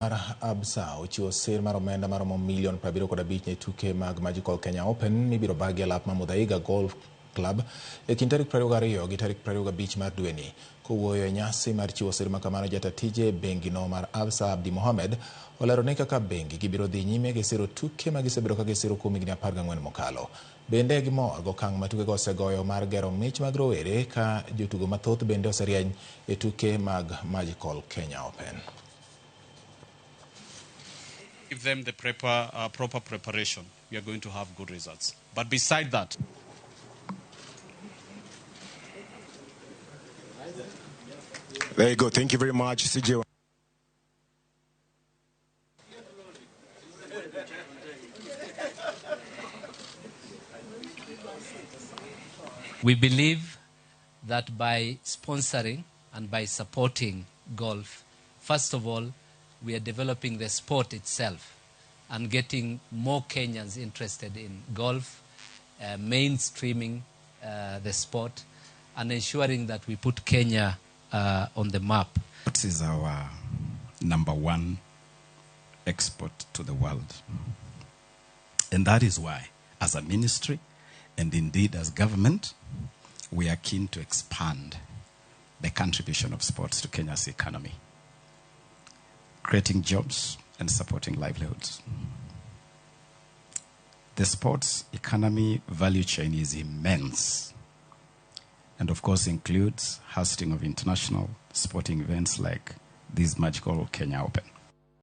ABSA ochiwo sir mar omenda maromo milion 75 ne tuke mag Magical Kenya Open mibiro bagi alap ma Muthaiga Golf Club e kind tarik 22 gi tarik 25 mar dweni. Kowuoyo e nyasi mar chiwo sir makamano, jatatije bengi no mar ABSA Abdi Mohamed olero ni kaka bengi gibiro dhi nyime gi siro tuke ma gisebedo ka gisiro kuom higni 14 mokalo. Bende gimor gokang' ma tukego osegoyo mar gero mich mag rowere ka jotugo mathoth bende oserieny e tuke mag Magical Kenya Open. Give them the proper preparation, we are going to have good results. But beside that, there you go. Thank you very much, CJ. We believe that by sponsoring and by supporting golf, first of all, we are developing the sport itself and getting more Kenyans interested in golf, mainstreaming the sport, and ensuring that we put Kenya on the map. What is our #1 export to the world? And that is why, as a ministry, and indeed as government, we are keen to expand the contribution of sports to Kenya's economy, creating jobs and supporting livelihoods. The sports economy value chain is immense, and of course includes hosting of international sporting events like this Magical Kenya Open.